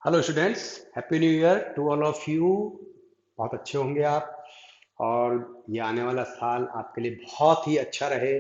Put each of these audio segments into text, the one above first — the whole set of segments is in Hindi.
Hello students, happy new year to all of you. बहुत अच्छे होंगे आप। और ये आने वाला साल आपके लिए बहुत ही अच्छा रहे।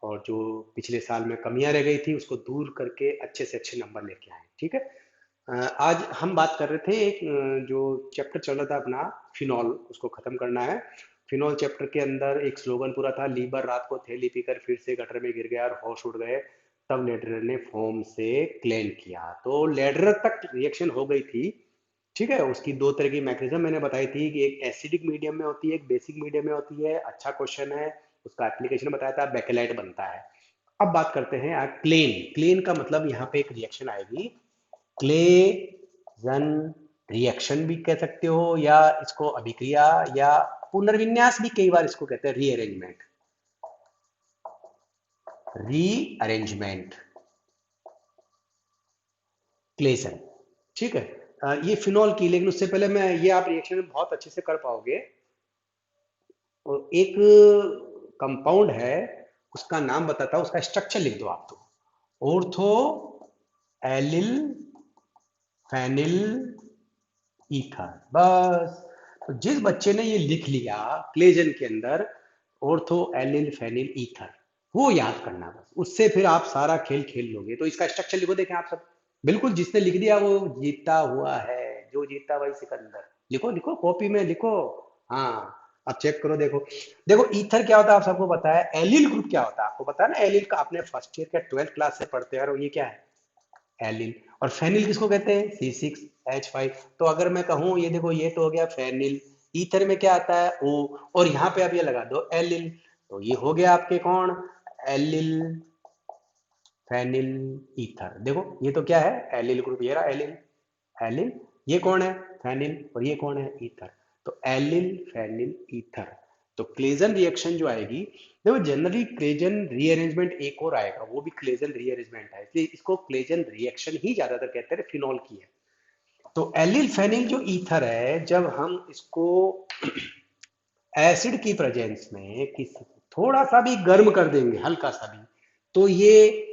और जो पिछले साल में कमियां रह गई थी उसको दूर करके अच्छे से अच्छे नंबर लेके आए। ठीक है। आज हम बात कर रहे थे एक जो चैप्टर चल रहा था अपना फिनॉल, उसको खत्म करना है। फिनॉल चैप्टर के अंदर एक स्लोगन पूरा था, लीबर रात को थैली पीकर फिर से गटर में गिर गया और होश उड़ गए, तब लेडरर ने फोम से क्लेम किया। तो लेडरर तक रिएक्शन हो गई थी। ठीक है। उसकी दो तरह की मैकेनिज्म मैंने बताई थी कि एक एसिडिक मीडियम में होती है, एक बेसिक मीडियम में होती है। अच्छा क्वेश्चन है। उसका एप्लीकेशन बताया था, बेकेलाइट बनता है। अब बात करते हैं क्लेन। क्लेन का मतलब यहाँ पे एक रिएक्शन आएगी, क्लेजन रिएक्शन भी कह सकते हो, या इसको अभिक्रिया या पुनर्विन्यास भी कई बार इसको कहते हैं, रीअरेंजमेंट। Rearrangement, Claisen. ठीक है। ये फिनॉल की, लेकिन उससे पहले मैं ये आप रिएक्शन बहुत अच्छे से कर पाओगे। और एक कंपाउंड है, उसका नाम बताता हूं, उसका स्ट्रक्चर लिख दो आप तो। ऑर्थो एलिल फेनिल ईथर, बस। तो जिस बच्चे ने ये लिख लिया क्लेजन के अंदर ऑर्थो एलिल फेनिल ईथर, वो याद करना बस, उससे फिर आप सारा खेल खेल लोगे। तो इसका स्ट्रक्चर लिखो, देखें आप सब। बिल्कुल, जिसने लिख दिया वो जीता हुआ है, जो जीता वही सिकंदर। लिखो लिखो, कॉपी में लिखो। हाँ, अब चेक करो, देखो। देखो ईथर क्या होता है आप सबको पता है, एलिल ग्रुप क्या होता है आपको पता है ना। एलिल का आपने फर्स्ट ईयर का 12th क्लास से पढ़ते हैं, और ये क्या है, एलिल। और फेनिल किसको कहते हैं, C6H5। तो अगर मैं कहूं, ये देखो, ये तो हो गया फेनिल। ईथर में क्या आता है, O। और यहाँ पे आप ये लगा दो एलिल, तो ये हो गया आपके कौन, एलिल फेनिल ईथर। देखो ये तो क्या है, एलिल ग्रुप, ये रहा एलिल। एलिल, ये कौन है, फेनिल, और ये कौन है, ईथर। तो एलिल फेनिल ईथर। तो क्लेजन रिएक्शन जो आएगी, देखो जनरली क्लेजन रीअरेंजमेंट एक और आएगा, वो भी क्लेजन रीअरेंजमेंट है, इसलिए इसको क्लेजन रिएक्शन ही ज्यादातर कहते हैं, फिनॉल की है। तो एलिल फेनिल जो ईथर है, जब हम इसको एसिड की प्रेजेंस में किसी थोड़ा सा भी गर्म कर देंगे, हल्का सा भी, तो ये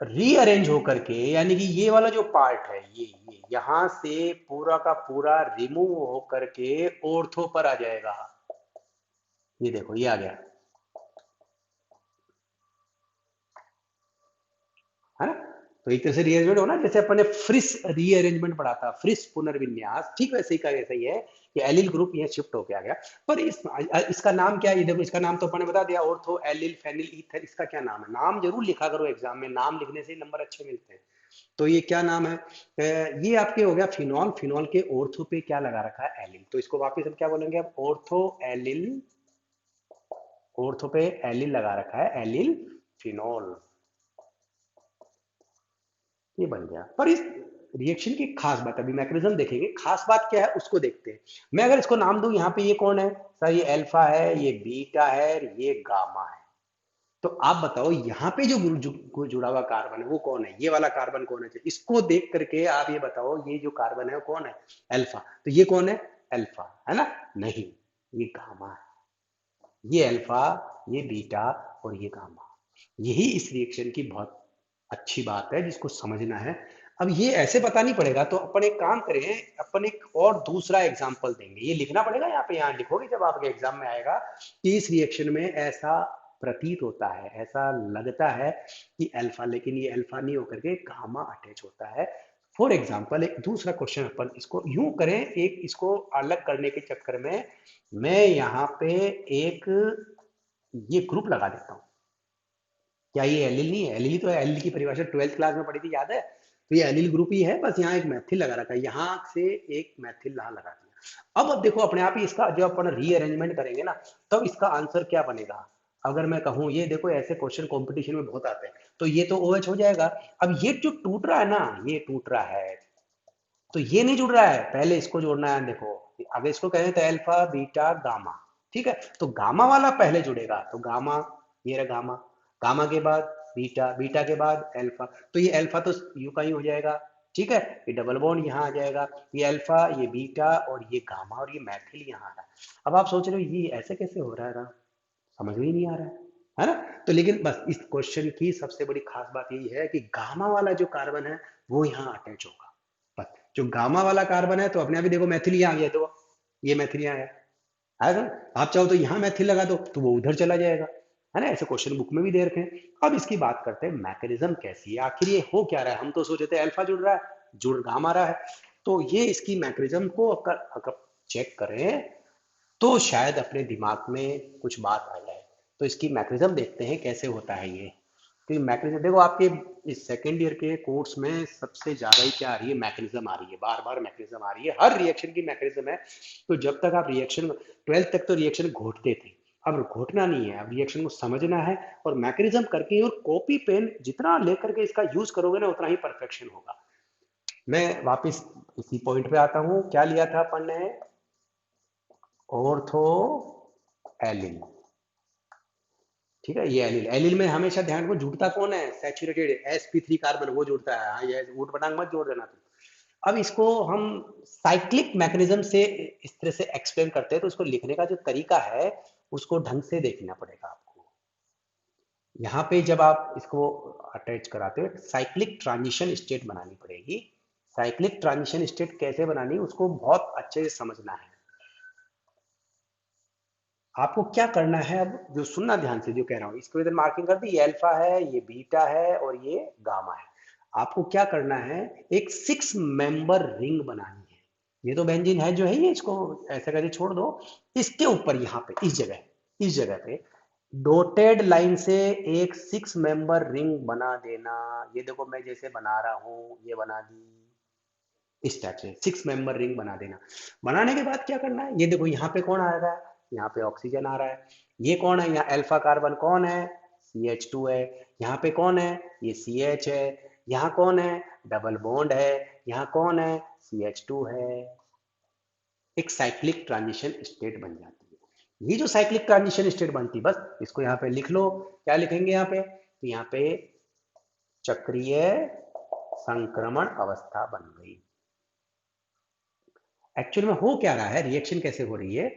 रीअरेंज होकर के, यानी कि ये वाला जो पार्ट है, ये यहां से पूरा का पूरा रिमूव होकर के ऑर्थो पर आ जाएगा। ये देखो, ये आ गया, है ना। तो एक तरह से रीअरेंजमेंट हो ना, जैसे अपन ने फ्रिस रीअरेंजमेंट पढ़ा था, फ्रिस पुनर्विन्यास, ठीक वैसे ही का ऐसा ही है कि एलिल ग्रुप ये शिफ्ट होके आ गया। पर इसका नाम क्या है, ये देखो, इसका नाम तो अपन ने बता दिया, ऑर्थो एलिल फेनिल ईथर। इसका क्या नाम है, नाम जरूर लिखा करो एग्जाम में, नाम लिखने से ही नंबर अच्छे मिलते हैं। तो ये क्या नाम है, ये आपके हो गया फिनॉल। फिनॉल के ऑर्थो पे क्या लगा रखा है, एलिल। तो इसको वापस हम क्या बोलेंगे, अब ऑर्थो एलिल, ऑर्थो पे एलिल लगा रखा है, एलिल फिनॉल, ये बन गया। पर इस रिएक्शन की खास बात, अभी मैकेनिज्म देखेंगे, खास बात क्या है उसको देखते हैं। मैं अगर इसको नाम दूं, यहाँ पे ये कौन है सर, ये अल्फा है, ये बीटा है, ये गामा है। तो आप बताओ, यहाँ पे जो जुड़ा हुआ कार्बन है वो कौन है, ये वाला कार्बन कौन है। इसको देख करके आप ये बताओ, ये जो कार्बन है वो कौन है, अल्फा। तो ये कौन है, अल्फा, है ना। नहीं, ये गामा है। ये अल्फा, ये बीटा, और ये गामा। यही इस रिएक्शन की बहुत अच्छी बात है, जिसको समझना है। अब ये ऐसे पता नहीं पड़ेगा, तो अपन एक काम करें, अपन एक और दूसरा एग्जाम्पल देंगे। ये लिखना पड़ेगा यहाँ पे, यहाँ लिखोगे जब आपके एग्जाम में आएगा कि इस रिएक्शन में ऐसा प्रतीत होता है, ऐसा लगता है कि अल्फा, लेकिन ये अल्फा नहीं होकर के गामा अटैच होता है। फॉर एग्जाम्पल एक दूसरा क्वेश्चन, अपन इसको यूं करें, एक इसको अलग करने के चक्कर में मैं यहाँ पे एक ये ग्रुप लगा देता हूँ। क्या ये एलिल नहीं है, एलिल ही तो है। एलिल की परिभाषा 12th क्लास में पढ़ी थी, याद है। तो ये एलिल ग्रुप ही है, बस यहाँ एक मैथिल लगा रखा है, यहाँ से एक मैथिल यहाँ लगा दिया। अब देखो अपने आप ही इसका जब अपन रीअरेंजमेंट करेंगे ना, तब इसका आंसर क्या बनेगा। अगर मैं कहूँ, ये देखो ऐसे क्वेश्चन कंपटीशन में बहुत आते हैं, तो ये तो OH हो जाएगा। अब ये जो टूट रहा है ना, ये टूट रहा है, तो ये नहीं जुड़ रहा है, पहले इसको जोड़ना है। देखो, अगर इसको कहें तो अल्फा बीटा गामा, ठीक है। तो गामा वाला पहले जुड़ेगा, तो गामा, ये रहा गामा। गामा के बाद बीटा, बीटा के बाद अल्फा। तो ये अल्फा तो यू का ही हो जाएगा, ठीक है। ये डबल बॉन्ड यहाँ आ जाएगा, ये अल्फा, ये बीटा, और ये गामा, और ये मैथिल यहाँ आ रहा है। अब आप सोच रहे हो ये ऐसे कैसे हो रहा है, समझ में ही नहीं आ रहा है ना। तो लेकिन बस इस क्वेश्चन की सबसे बड़ी खास बात यही है कि गामा वाला जो कार्बन है वो यहाँ अटैच होगा, बस। जो गामा वाला कार्बन है तो अपने आप ही देखो मैथिल यहाँ आ गया, तो ये मैथिल यहाँ आया, आएगा ना। आप चाहो तो यहाँ मैथिल लगा दो तो वो उधर चला जाएगा, है ना। ऐसे क्वेश्चन बुक में भी दे रखे हैं। अब इसकी बात करते हैं मैकेनिज्म कैसी है, आखिर ये हो क्या रहा है। हम तो सोच रहे थे अल्फा जुड़ रहा है, जुड़ गामा रहा है। तो ये इसकी मैकेनिज्म को अगर चेक करें तो शायद अपने दिमाग में कुछ बात आ जाए। तो इसकी मैकेनिज्म देखते हैं कैसे होता है ये। तो मैकेनिज्म देखो, आपके इस सेकेंड ईयर के कोर्स में सबसे ज्यादा ही क्या आ रही है, मैकेनिज्म आ रही है, बार बार मैकेनिज्म आ रही है, हर रिएक्शन की मैकेनिज्म है। तो जब तक आप रिएक्शन 12th तक तो रिएक्शन घोटते थे, अब घोटना नहीं है, अब रिएक्शन को समझना है और मैकेनिज्म करके, और कॉपी पेन जितना लेकर के इसका यूज करोगे ना उतना ही परफेक्शन होगा। मैं वापस इसी पॉइंट पे आता हूं, क्या लिया था अपन ने, ऑर्थो एलिल, ठीक है। ये एलिल, एलिल में हमेशा ध्यान को जुड़ता कौन है, सैचुरेटेड sp3 कार्बन, वो जुड़ता है। हाँ, ये ऊट पटांग मत जोड़ देना तुम। अब इसको हम साइक्लिक मैकेनिज्म से इस तरह से एक्सप्लेन करते हैं, तो उसको लिखने का जो तरीका है उसको ढंग से देखना पड़ेगा आपको। यहाँ पे जब आप इसको अटैच कराते हो साइक्लिक ट्रांजिशन स्टेट बनानी पड़ेगी। साइक्लिक ट्रांजिशन स्टेट कैसे बनानी, उसको बहुत अच्छे से समझना है। आपको क्या करना है, अब जो सुनना ध्यान से जो कह रहा हूं, इसको इधर मार्किंग कर दी, ये अल्फा है, ये बीटा है और ये गामा है। आपको क्या करना है, एक 6 मेंबर रिंग बनानी है। ये तो बेंजीन है जो है, ये इसको ऐसे करके छोड़ दो। इसके ऊपर यहाँ पे इस जगह पे डॉटेड लाइन से एक 6 मेंबर रिंग बना देना। ये देखो मैं जैसे बना रहा हूं, ये बना दी, इस टाइप से 6 मेंबर रिंग बना देना। बनाने के बाद क्या करना है, ये देखो यहाँ पे कौन आ रहा है, यहाँ पे ऑक्सीजन आ रहा है। ये कौन है, यहाँ अल्फा कार्बन कौन है, CH2 है। यहाँ पे कौन है, ये CH है। यहाँ कौन है, डबल बॉन्ड है। यहाँ कौन है, CH2 है। एक साइक्लिक ट्रांजिशन स्टेट बन जाती है। ये जो साइक्लिक ट्रांजिशन स्टेट बनती है, बस इसको यहाँ पे लिख लो। क्या लिखेंगे यहाँ पे, तो यहाँ पे चक्रीय संक्रमण अवस्था बन गई। एक्चुअल में हो क्या रहा है, रिएक्शन कैसे हो रही है,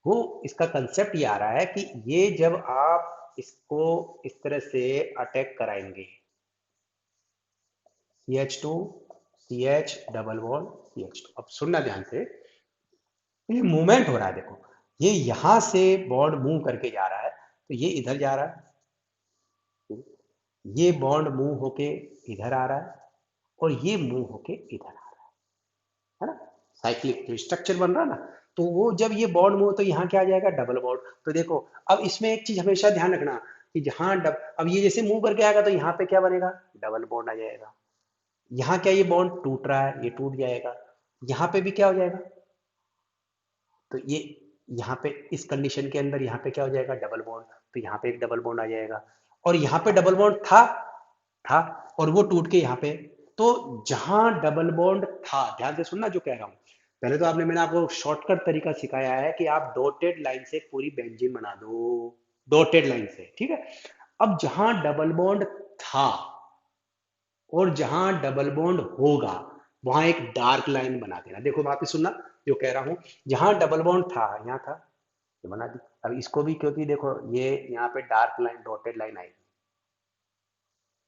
वो इसका कंसेप्ट ये आ रहा है कि ये जब आप इसको इस तरह से अटैक कराएंगे, CH2 CH double bond CH2। अब सुनना ध्यान से, ये मूवमेंट हो रहा है, देखो ये यहां से बॉन्ड मूव करके जा रहा है, तो ये इधर जा रहा है, ये बॉन्ड मूव होके इधर आ रहा है और ये मूव होके इधर आ रहा है ना। साइक्लिक स्ट्रक्चर बन रहा है ना। तो वो जब ये बॉन्ड मूव, तो यहाँ क्या आ जाएगा, डबल बॉन्ड। तो देखो अब इसमें एक चीज हमेशा ध्यान रखना कि जहां अब ये जैसे मूव करके आएगा तो यहाँ पे क्या बनेगा, डबल बॉन्ड आ जाएगा। यहाँ क्या, ये बॉन्ड टूट रहा है, ये टूट जाएगा। यहाँ पे भी क्या हो जाएगा, तो ये यहाँ पे इस कंडीशन के अंदर यहाँ पे क्या हो जाएगा, डबल बॉन्ड। तो यहाँ पे एक डबल बॉन्ड आ जाएगा और यहाँ पे डबल बॉन्ड था और वो टूट के यहाँ पे। तो जहां डबल बॉन्ड था, ध्यान से सुनना जो कह रहा हूं, पहले तो मैंने आपको शॉर्टकट तरीका सिखाया है कि आप डॉटेड लाइन से पूरी बेंजीन बना दो, डॉटेड लाइन से, ठीक है। अब जहां डबल बॉन्ड था और जहां डबल बॉन्ड होगा वहां एक डार्क लाइन बना देना। देखो वापस सुनना जो कह रहा हूं, जहां डबल बॉन्ड था, यहाँ था, ये बना दी। अब इसको भी, क्योंकि देखो ये यहाँ पे डार्क लाइन डॉटेड लाइन आएगी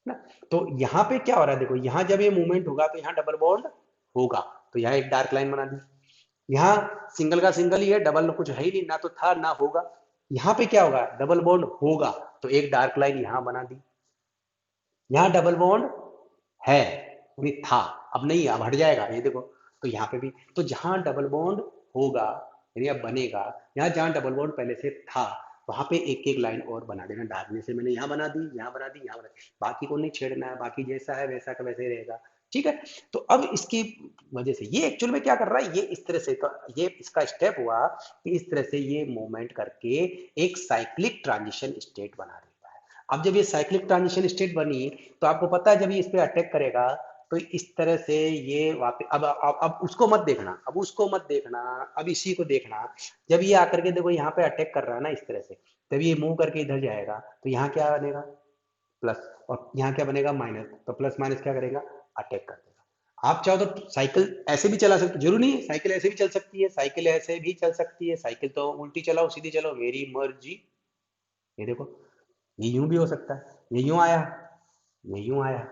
ना। तो यहाँ पे क्या हो रहा है, देखो यहाँ जब ये मूवमेंट होगा तो यहाँ डबल बॉन्ड होगा, तो यहाँ एक डार्क लाइन बना दी। यहाँ सिंगल का सिंगल ही है, डबल कुछ है ही नहीं, ना तो था ना होगा। यहाँ पे क्या होगा, डबल बॉन्ड होगा, तो एक डार्क लाइन यहाँ बना दी। यहाँ डबल बॉन्ड है, नहीं था, अब नहीं, अब हट जाएगा, ये देखो। तो यहाँ पे भी, तो जहां डबल बॉन्ड होगा यानी अब बनेगा, यहाँ जहां डबल बॉन्ड पहले से था वहां पे एक एक लाइन और बना देना डार्कनेस से। मैंने यहाँ बना दी, यहाँ बना दी, यहाँ बना दी, बाकी को नहीं छेड़ना है, बाकी जैसा है वैसा का वैसे ही रहेगा, ठीक है। तो अब इसकी वजह से ये एक्चुअल में क्या कर रहा है, ये इस तरह से, तो ये इसका स्टेप हुआ कि इस तरह से ये मूवमेंट करके एक साइक्लिक ट्रांजिशन स्टेट बना देता है। अब जब ये साइक्लिक ट्रांजिशन स्टेट बनी, तो आपको पता है जब ये इस पे अटैक करेगा तो इस तरह से ये वापस, अब उसको मत देखना, अब उसको मत देखना, अब इसी को देखना। जब ये आकर के देखो यहाँ पे अटैक कर रहा है ना इस तरह से, तब ये मूव करके इधर जाएगा, तो यहाँ क्या बनेगा, प्लस, और यहाँ क्या बनेगा, माइनस। तो प्लस माइनस क्या करेगा, अटैक कर देगा। आप चाहो तो साइकिल ऐसे भी चला सकते, जरूरी नहीं है साइकिल ऐसे भी चल सकती है, साइकिल ऐसे भी चल सकती है, साइकिल तो उल्टी चलाओ सीधी चलाओ, मेरी मर्जी। ये देखो, ये यूं भी हो सकता है, ये यूं आया, ये यूं आया,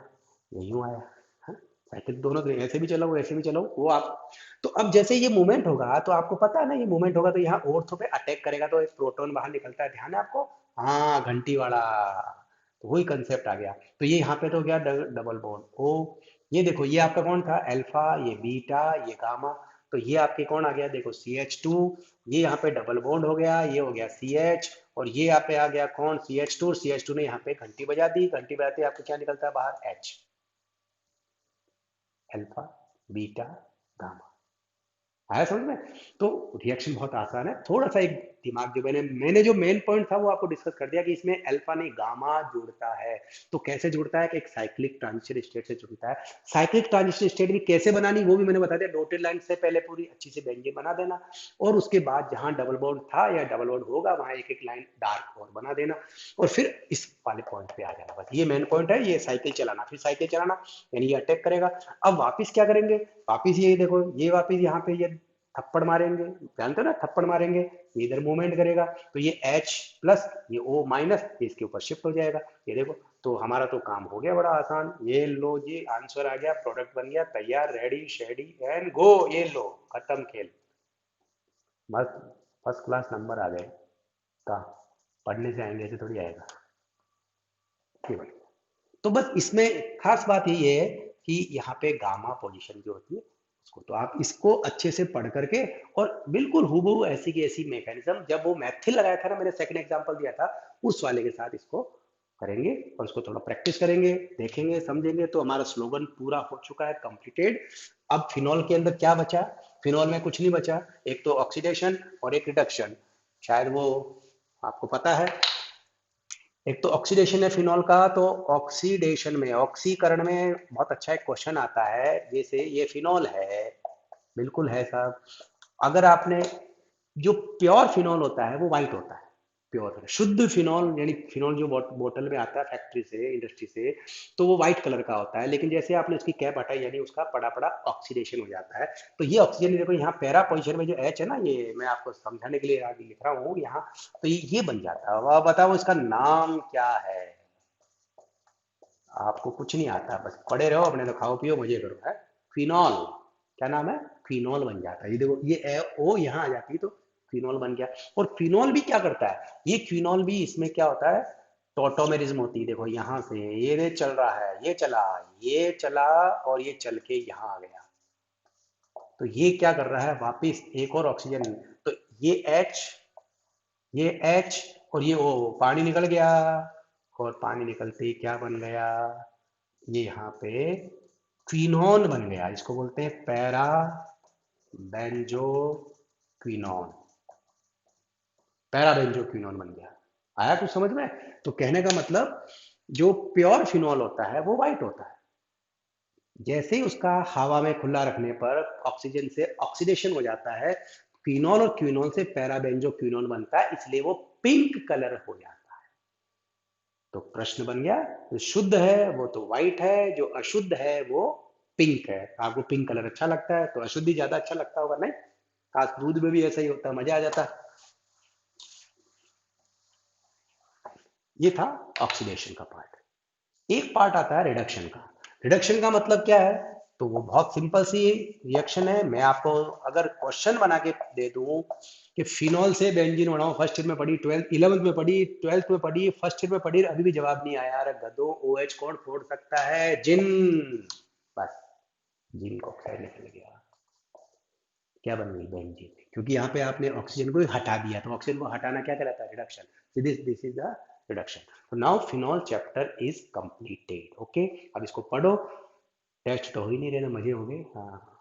ये यूं आया, हाँ? साइकिल दोनों तरह, ऐसे भी चलाओ ऐसे भी चलाओ, वो आप। तो अब जैसे ये मूवमेंट होगा तो आपको पता है ना, ये मूवमेंट होगा तो यहाँ ऑर्थो पे अटैक करेगा तो एक प्रोटॉन बाहर निकलता है, ध्यान है आपको? हाँ, घंटी वाला। तो वही कंसेप्ट आ गया। तो ये यहाँ पे तो हो गया डबल बॉन्ड ओ। ये देखो, ये आपका कौन था? अल्फा, ये बीटा, ये गामा। तो ये आपके कौन आ गया? देखो CH2। ये यहाँ पे डबल बॉन्ड हो गया, ये हो गया CH। और ये यहाँ पे आ गया कौन? CH2। CH2 ने यहाँ पे घंटी बजा दी, घंटी बजाते आपको क्या निकलता है बाहर? H। Alpha, beta, gamma. आया समझ में? तो रिएक्शन बहुत आसान है, थोड़ा सा एक दिमाग जो मैंने जो मेन पॉइंट था वो आपको डिस्कस कर दिया कि इसमें अल्फा नहीं गामा जुड़ता है। तो कैसे जुड़ता है कि एक साइक्लिक ट्रांजिशन स्टेट से जुड़ता है। साइक्लिक ट्रांजिशन स्टेट भी कैसे बनानी वो भी मैंने बता दिया, डॉटेड लाइन से पहले पूरी अच्छी से बेंजीन बना देना, और उसके बाद जहां डबल बॉन्ड था या डबल बॉन्ड होगा वहां एक एक लाइन डार्क और बना देना, और फिर इस वाले पॉइंट पे आ जाना। बस ये मेन पॉइंट है, ये साइकिल चलाना, फिर साइकिल चलाना यानी ये अटैक करेगा। अब वापिस क्या करेंगे? वापिस ये देखो, ये वापिस यहाँ पे ये थप्पड़ मारेंगे, जानते हो ना, थप्पड़ मारेंगे, ये इधर मूवमेंट करेगा, तो ये H प्लस, ये O माइनस, ये इसके ऊपर शिफ्ट हो जाएगा। ये देखो, तो हमारा तो काम हो गया बड़ा आसान। ये लो जी, आंसर आ गया, प्रोडक्ट बन गया तैयार, रेडी शेडी एंड गो। ये लो, खत्म खेल। मस्त, फर्स्ट क्लास नंबर आ गए। कहा पढ़ने से आएंगे, ऐसे थोड़ी आएगा। ठीक है। तो बस इसमें खास बात यही है कि यहाँ पे गामा पोजीशन जो होती है उसको, तो आप इसको अच्छे से पढ़ करके, और बिल्कुल हूबहू ऐसी की ऐसी मैकेनिज्म, जब वो मैथिल लगाया था ना, मैंने सेकंड एग्जांपल दिया था, उस वाले के साथ इसको करेंगे और उसको थोड़ा प्रैक्टिस करेंगे, देखेंगे, समझेंगे, तो हमारा स्लोगन पूरा हो चुका है, कंप्लीटेड। अब फिनॉल के अंदर क्या बचा? फिनॉल में कुछ नहीं बचा, एक तो ऑक्सीडेशन और एक रिडक्शन, शायद वो आपको पता है। एक तो ऑक्सीडेशन है फिनॉल का, तो ऑक्सीडेशन में, ऑक्सीकरण में बहुत अच्छा एक क्वेश्चन आता है, जैसे ये फिनॉल है, बिल्कुल है साहब। अगर आपने, जो प्योर फिनॉल होता है वो व्हाइट होता है, प्योर शुद्ध फिनॉल, यानी फिनॉल जो बोतल में आता है फैक्ट्री से, इंडस्ट्री से, तो वो व्हाइट कलर का होता है। लेकिन जैसे आपने उसकी कैप हटाई, यानी उसका पड़ा पड़ा ऑक्सीडेशन हो जाता है। तो ये ऑक्सीजन देखो, यहाँ पैरा पोजिशन में जो H है ना, ये मैं आपको समझाने के लिए आगे लिख रहा हूँ यहाँ, तो ये बन जाता है। अब बताओ इसका नाम क्या है? आपको कुछ नहीं आता, बस पड़े रहो अपने, तो खाओ पियो मजे करो, है फिनॉल। क्या नाम है? फिनॉल बन जाता है। ये देखो, ये ओ यहाँ आ जाती है तो फिनॉल बन गया। और फिनॉल भी क्या करता है? ये फिनॉल भी, इसमें क्या होता है, टोटोमेरिज्म होती है। देखो यहाँ से ये चल रहा है, ये चला, ये चला, और ये चल के यहाँ आ गया। तो ये क्या कर रहा है? वापिस एक और ऑक्सीजन। तो ये H, ये H, और ये O, पानी निकल गया। और पानी निकलते ही क्या बन गया? ये यहाँ पे क्विनोन बन गया, इसको बोलते हैं para benzoquinone. Para benzoquinone बन गया। आया कुछ समझ में? तो कहने का मतलब, जो प्योर फिनॉल होता है वो व्हाइट होता है, जैसे ही उसका हवा में खुला रखने पर ऑक्सीजन से ऑक्सीडेशन हो जाता है, क्विनॉल और क्विनोन से पैराबेंजो क्विनोन बनता है, इसलिए वो पिंक कलर हो जाता है। तो प्रश्न बन गया, जो शुद्ध है वो तो व्हाइट है, जो अशुद्ध है वो पिंक है। आपको पिंक कलर अच्छा लगता है तो अशुद्ध ही ज्यादा अच्छा लगता होगा, नहीं? काश दूध में भी ऐसा ही होता, मजा आ जाता। ये था ऑक्सीडेशन का पार्ट। एक पार्ट आता है रिडक्शन का। रिडक्शन का मतलब क्या है? तो वो बहुत सिंपल सी रिएक्शन है। मैं आपको अगर क्वेश्चन बना के दे दूं कि फिनॉल से बेंजीन बनाओ, फर्स्ट ईयर में पढ़ी, 12th 11th में पढ़ी, 12th में पढ़ी, फर्स्ट ईयर में पढ़ी, अभी भी जवाब नहीं आया। अरे गधो, OH कौन फोड़ सकता है? जिन। बस, जिन ऑक्साइड निकल गया, क्या बन गई? बेंजीन। क्योंकि यहाँ पे आपने ऑक्सीजन को हटा दिया, तो ऑक्सीजन को हटाना क्या कहलाता है? Reduction. This is the reduction. तो now phenol chapter is completed. Okay, अब इसको पढ़ो। टेस्ट तो हो ही नहीं रहे ना, मजे हो गए। हाँ।